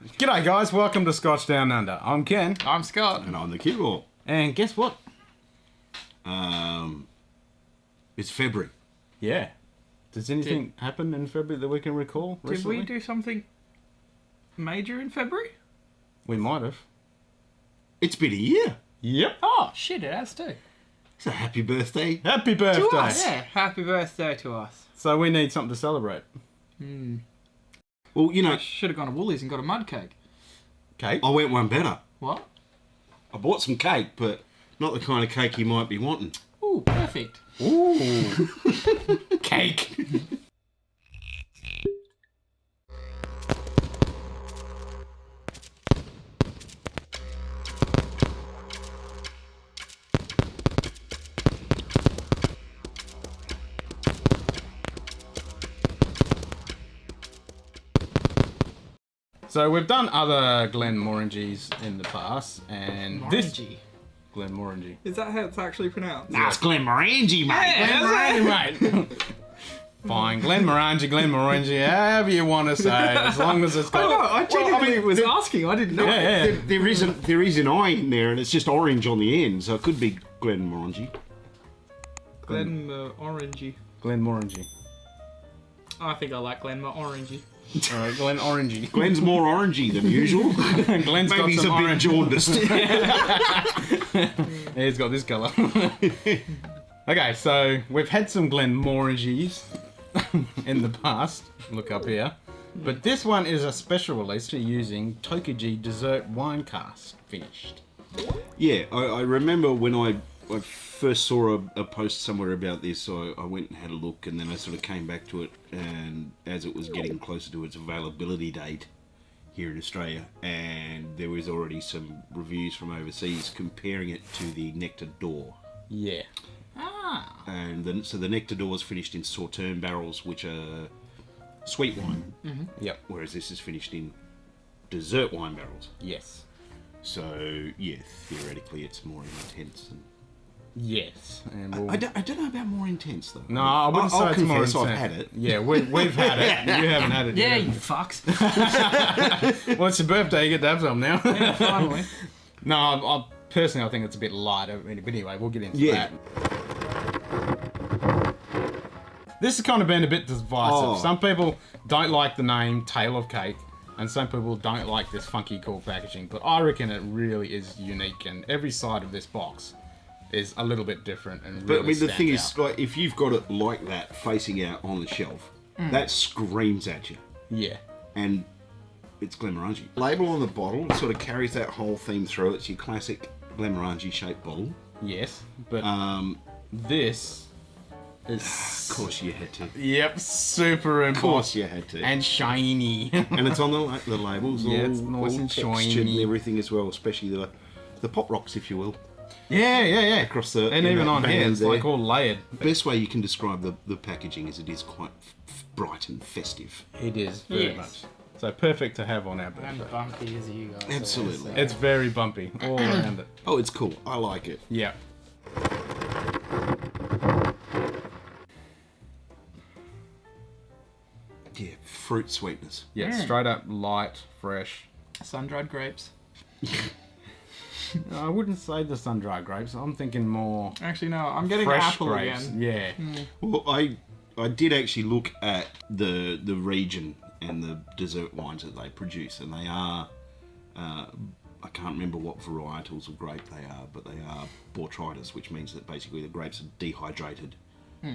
G'day guys, welcome to Scotch Down Under. I'm Ken. I'm Scott. And I'm the Kibble. And guess what? It's February. Yeah. Does anything happen in February that we can recall recently? Did we do something major in February? We might have. It's been a year. Yep. Oh, shit, it has to. So happy birthday. Happy birthday. To us. Yeah, happy birthday to us. So we need something to celebrate. Well, you know, I should have gone to Woolies and got a mud cake. Cake? I went one better. What? I bought some cake, but not the kind of cake you might be wanting. Ooh, perfect. Ooh. Cake. So we've done other Glenmorangies in the past, and this Morangie. Glenmorangie. Is that how it's actually pronounced? Nah, it's Glenmorangie, mate. Glenmorangie, mate. Fine, Glenmorangie, however you want to say, as long as it's got. I genuinely was asking. I didn't know. Yeah. There is an I in there, and it's just orange on the end, so it could be Glenmorangie. Glenmorangie. Glenmorangie. I think I like Glenmorangie. Alright, Glenmorangie. Glenn's more orangey than usual. Glenn's got Maybe he's some a bit orange. jaundiced. Yeah, he's got this colour. Okay, so we've had some Glenmorangies in the past. Look up here. But this one is a special release using Tokaji dessert wine cask finished. Yeah, I remember when I first saw a post somewhere about this, so I went and had a look, and then I sort of came back to it, and as it was getting closer to its availability date here in Australia, and there was already some reviews from overseas comparing it to the Nectar d'Or. Yeah. Ah. And then, so the Nectar d'Or is finished in Sauterne barrels, which are sweet wine, Yep. whereas this is finished in dessert wine barrels. Yes. So, yeah, theoretically it's more intense. And Yes. And we'll... I don't know about more intense, though. No, I wouldn't say I'll it's more confess intense. I've had it. Yeah, we've had it. You haven't had it Yeah, yet. you fucks. Well, it's your birthday, you get to have some now. Yeah, finally. No, I personally, I think it's a bit light. But anyway, we'll get into Yeah. that. This has kind of been a bit divisive. Oh. Some people don't like the name Tale of Cake, and some people don't like this funky, cool packaging. But I reckon it really is unique, and every side of this box is a little bit different. And But really I mean, the thing stands is, out. like, if you've got it like that facing out on the shelf, that screams at you. Yeah. And it's Glenmorangie. Label on the bottle sort of carries that whole theme through. It's your classic Glenmorangie shaped bottle. Yes, but this is... Of course you had to. Yep, super Of course embossed you had to. and shiny. And it's on the labels, Yeah, all, it's nice all and textured shiny. and everything as well, especially the pop rocks, if you will. Yeah. Across the And even that on here, band it's there. like all layered. Best way you can describe the packaging is it is quite bright and festive. It is very Yes. much. So perfect to have on our I'm birthday. bumpy as you guys. Absolutely. always say. It's very bumpy all around it. Oh, it's cool. I like it. Yeah. Yeah, fruit sweetness. Yeah, Mm. straight up light, fresh. Sun-dried grapes. I wouldn't say the sun-dried grapes. I'm thinking more Actually, no, I'm getting fresh apple grapes. again. Yeah. Well, I did actually look at the region and the dessert wines that they produce, and they are I can't remember what varietals of grape they are, but they are botrytis, which means that basically the grapes are dehydrated.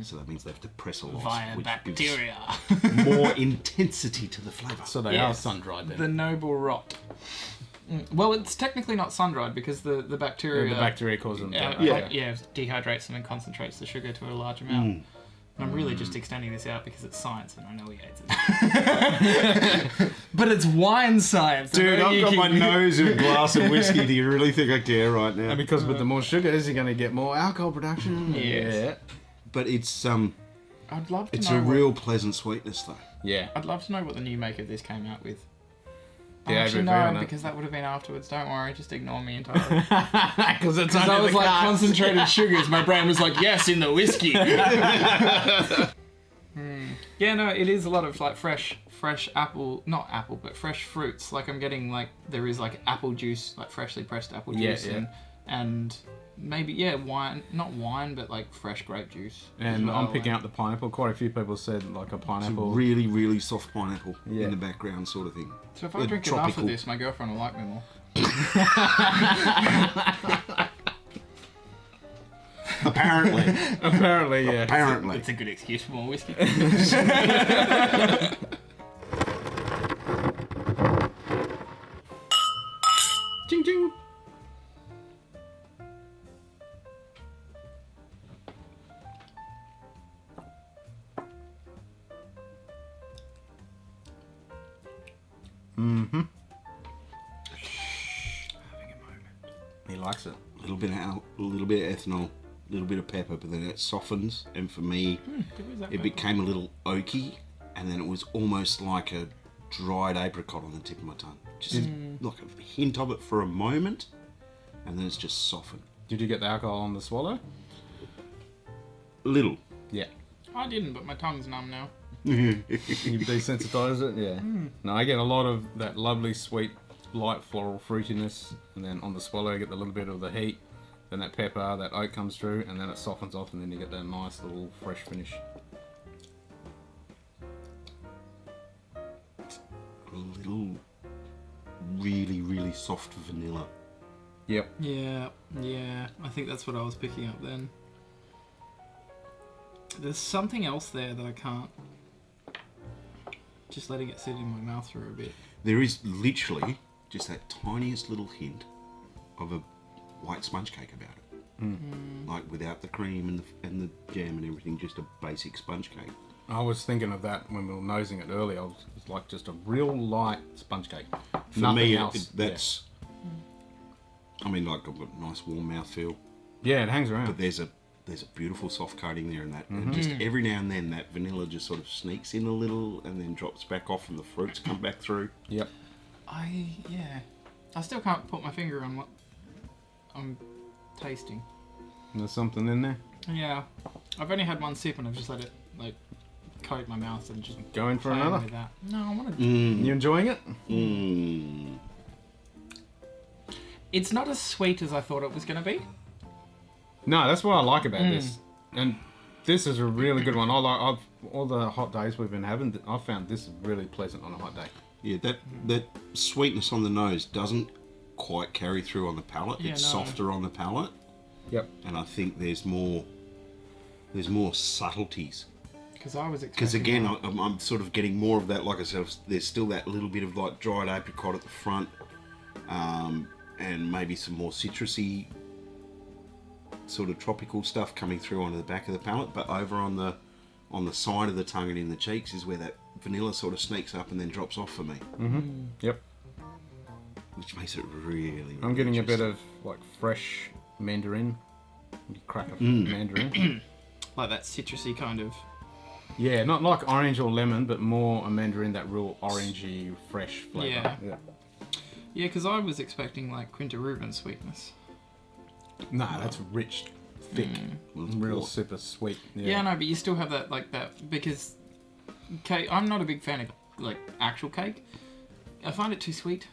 So that means they have to press a lot, Via which bacteria. gives more intensity to the flavour. So they Yes. are sun-dried then. The noble rot. Well, it's technically not sun-dried because the bacteria... The bacteria causes them to dehydrates them and concentrates the sugar to a large amount. And I'm really just extending this out because it's science and I know he hates it. But it's wine science. Dude, I've got my nose in a glass of whiskey. Do you really think I care right now? And because with the more sugars, you're going to get more alcohol production. Yes. Yeah. But it's I'd love to it's know a what- real pleasant sweetness though. Yeah. I'd love to know what the new make of this came out with. The Actually, ABV on no, it. because that would have been afterwards. Don't worry, just ignore me entirely. Because it's Because under I was the like cards. concentrated sugars. My brain was like, yes, in the whiskey. Yeah, no, it is a lot of like fresh apple, not apple, but fresh fruits. Like I'm getting like there is like apple juice, like freshly pressed apple juice, and maybe wine, not wine, but like fresh grape juice. And I'm picking up the pineapple. Quite a few people said like a It's a pineapple. really, really soft pineapple in the background sort of thing. So if I drink enough of this, my girlfriend will like me more. Apparently. Apparently, yeah. Apparently. It's a good excuse for more whiskey. Ching ching. Mm-hmm. Having a moment. He likes it. A little bit of ethanol, a little bit of pepper, but then it softens. And for me, it became a little oaky, and then it was almost like a dried apricot on the tip of my tongue. Just like a hint of it for a moment, and then it's just softened. Did you get the alcohol on the swallow? A little. Yeah. I didn't, but my tongue's numb now. You desensitize it? Yeah. No, I get a lot of that lovely sweet light floral fruitiness, and then on the swallow you get a little bit of the heat, then that pepper, that oak comes through, and then it softens off, and then you get that nice little fresh finish. A little really, really soft vanilla. Yep. Yeah, I think that's what I was picking up then. There's something else there that I can't. Just letting it sit in my mouth for a bit. There is literally just that tiniest little hint of a white sponge cake about it. Like without the cream and the jam and everything, just a basic sponge cake. I was thinking of that when we were nosing it earlier. It's like just a real light sponge cake. For Nothing me, else. that's. I mean, like I've got a nice warm mouthfeel, Yeah, it hangs around. but there's a beautiful soft coating there, and that and just every now and then that vanilla just sort of sneaks in a little and then drops back off, and the fruits come back through. Yep. I still can't put my finger on what I'm tasting. There's something in there. Yeah, I've only had one sip and I've just let it like coat my mouth and just Going for playing another. with that. No, I want to. You enjoying it? It's not as sweet as I thought it was going to be. No, that's what I like about this. And this is a really good one. I've all the hot days we've been having, I found this really pleasant on a hot day. Yeah, that sweetness on the nose doesn't quite carry through on the palate. Yeah, it's no. softer on the palate, Yep. and I think there's more subtleties. Because I was expecting. Because again, I'm sort of getting more of that. Like I said, there's still that little bit of like dried apricot at the front, and maybe some more citrusy, sort of tropical stuff coming through onto the back of the palate. But over on the side of the tongue and in the cheeks is where that vanilla sort of sneaks up and then drops off for me. Mm-hmm. Yep. Which makes it really. I'm getting a bit interesting. of like fresh mandarin. You crack a mandarin. like that citrusy kind of. Yeah, not like orange or lemon, but more a mandarin, that real orangey, fresh flavour. Yeah. Yeah, because I was expecting like Quinta Rubin sweetness. Nah, that's rich, thick, real port. super sweet. Yeah, no, but you still have that like that because cake. I'm not a big fan of like actual cake. I find it too sweet,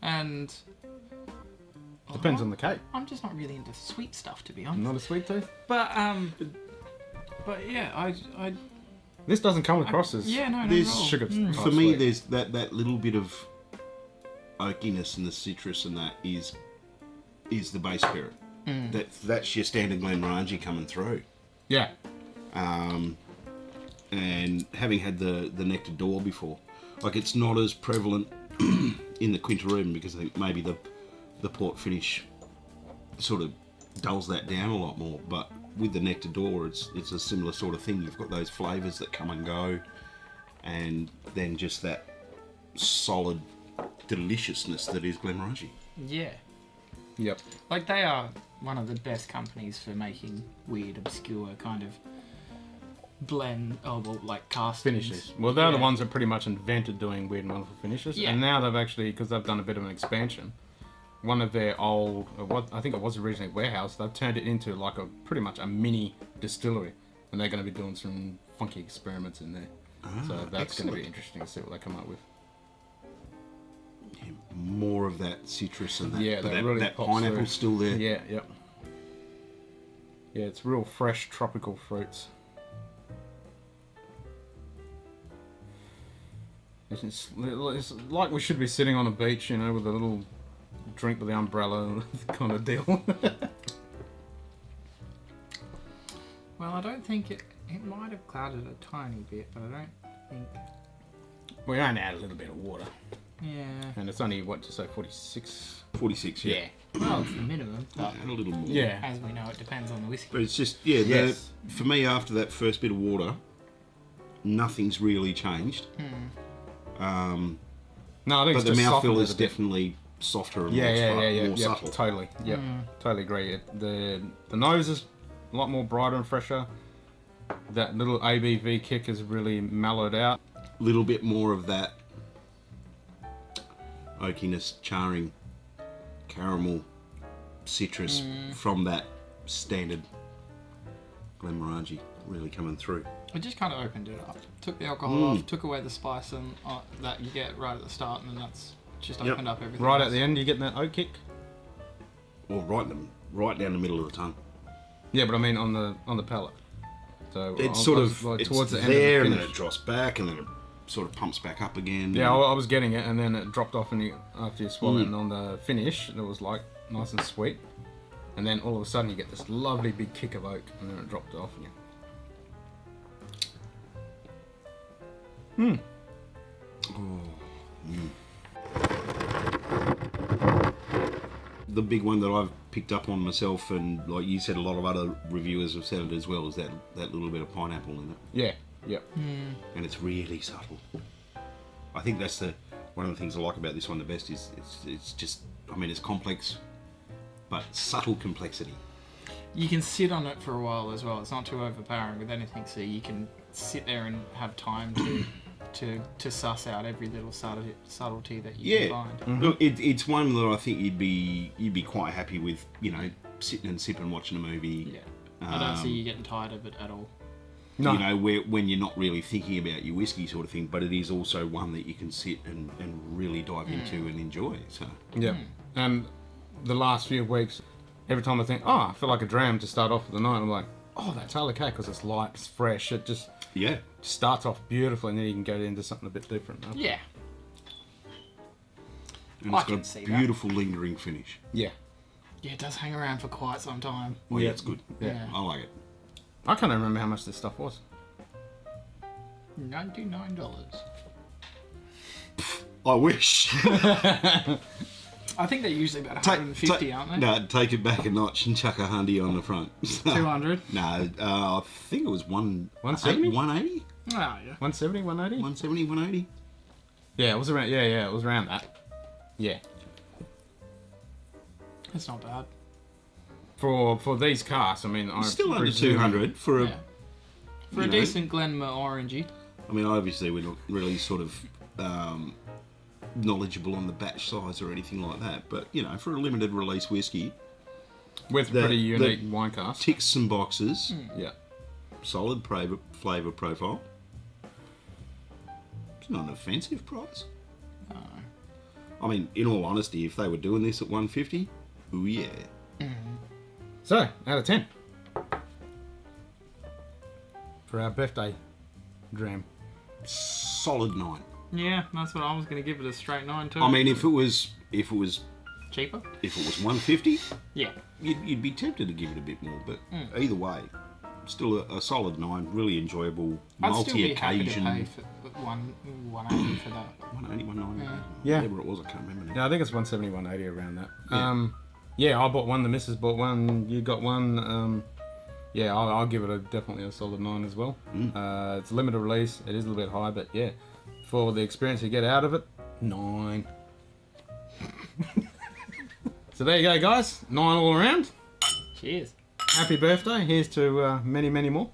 and Depends on the cake. I'm just not really into sweet stuff, to be honest. Not a sweet tooth. But yeah, I This doesn't come across as yeah, no, There's not at all. sugar. For me, there's that little bit of oakiness and the citrus, and that is the base spirit. That's your standard Glenmorangie coming through. Yeah. And having had the Nectar d'Or before, like it's not as prevalent in the Quinta Rubin because I think maybe the port finish sort of dulls that down a lot more. But with the Nectar d'Or, it's a similar sort of thing. You've got those flavours that come and go, and then just that solid deliciousness that is Glenmorangie. Yeah, Yep. like they are one of the best companies for making weird, obscure kind of blend, like cast Finishes. Well, they're the ones that pretty much invented doing weird and wonderful finishes. Yeah. And now they've actually, because they've done a bit of an expansion, one of their old, I think it was originally a warehouse, they've turned it into like pretty much a mini distillery. And they're going to be doing some funky experiments in there. So that's going to be interesting to see what they come up with. Yeah, more of that citrus and that, Yeah, but that really that pops pineapple's still there. Yeah, yep. Yeah, it's real fresh tropical fruits. It's like we should be sitting on a beach, you know, with a little drink with the umbrella kind of deal. Well, I don't think it might have clouded a tiny bit, but I don't think... We only add a little bit of water. Yeah. And it's only, what, to say 46? 46, yeah. Well, it's the minimum, but And a little more. Yeah. as we know, it depends on the whiskey. But it's just, yeah, Yes. for me, after that first bit of water, nothing's really changed. No, I think But it's the just softened mouthfeel a is little bit. definitely softer and Yeah, more subtle. totally. Yeah, totally agree. The nose is a lot more brighter and fresher. That little ABV kick is really mellowed out. Little bit more of that oakiness, charring, caramel, citrus from that standard Glenmorangie really coming through. It just kind of opened it up. Took the alcohol off, took away the spice and that you get right at the start, and then that's just opened up everything. Right else. at the end, you getting that oak kick. Or right down the middle of the tongue. Yeah, but I mean on the palate. So It's I sort was, of like, it's towards the there, end of the and then finish. it drops back, and then it sort of pumps back up again. Yeah, I was getting it, and then it dropped off, and after you swallow it, and on the finish, it was like nice and sweet. And then all of a sudden, you get this lovely big kick of oak, and then it dropped off again. The big one that I've picked up on myself, and like you said, a lot of other reviewers have said it as well, is that little bit of pineapple in it, Yeah, yep. and it's really subtle. I think that's one of the things I like about this one the best is it's just, I mean, it's complex, but subtle complexity. You can sit on it for a while as well. It's not too overpowering with anything, so you can sit there and have time to suss out every little subtlety that you can find. Look, it's one that I think you'd be quite happy with, you know, sitting and sipping, watching a movie. Yeah, I don't see you getting tired of it at all. No. You know, when you're not really thinking about your whiskey sort of thing, but it is also one that you can sit and really dive into and enjoy. So Yeah. And the last few weeks, every time I think, oh, I feel like a dram to start off with the night, I'm like, oh, that's totally okay, because it's light, it's fresh, it just yeah, starts off beautifully, and then you can go into something a bit different. Huh? Yeah. and I it's can got see a that. beautiful lingering finish. Yeah. Yeah, it does hang around for quite some time. Well, yeah, it's good. Yeah. I like it. I can't even remember how much this stuff was. $99. I wish. I think they're usually about 150, aren't they? No, take it back a notch and chuck a hundy on the front. 200. No, I think it was 170? 180? Oh, yeah. 170, 180? 170, 180? Yeah, it was around. Yeah, it was around that. Yeah. It's not bad. For these casks, I mean, It's still under 200 for a... Yeah. For a you know. decent Glenmorangie. I mean, obviously we're not really sort of knowledgeable on the batch size or anything like that, but, you know, for a limited release whiskey, with the- pretty unique the- wine casks. ticks some boxes, Yeah. solid flavour profile. It's not an offensive price. No. I mean, in all honesty, if they were doing this at 150, ooh yeah. So, out of 10. For our birthday dram. Solid 9. Yeah, that's what I was going to give it a straight 9 too. I mean, if it was cheaper? 150, Yeah. you'd be tempted to give it a bit more, but either way, still a solid 9, really enjoyable, I'd still be happy to multi-occasion. pay for 180 for that. 180, 190, Yeah. whatever it was, I can't remember now. Yeah, I think it's 170, 180 around that. Yeah. Yeah, I bought one, the missus bought one, you got one. Yeah, I'll give it definitely a solid 9 as well. It's a limited release, it is a little bit high, but yeah, for the experience you get out of it, 9. So there you go, guys. 9 all around. Cheers. Happy birthday. Here's to many, many more.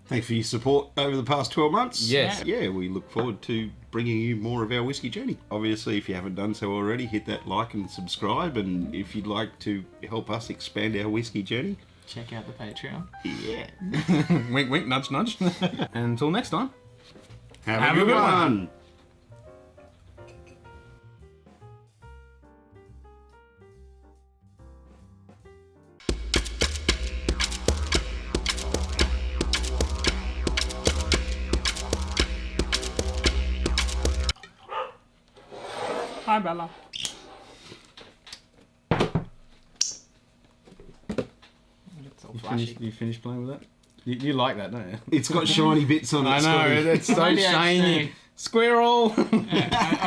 Thanks for your support over the past 12 months. Yes. Yeah, we look forward to bringing you more of our whiskey journey. Obviously, if you haven't done so already, hit that like and subscribe. And if you'd like to help us expand our whiskey journey, Check out the Patreon. Yeah. Wink, wink, nudge, nudge. And until next time. Have a good one. Hi, Bella. It's all flashy. You finished playing with that? You like that, don't you? It's got shiny bits on it. I know, Scotty. it's so Maybe I shiny. should. Squirrel! Yeah,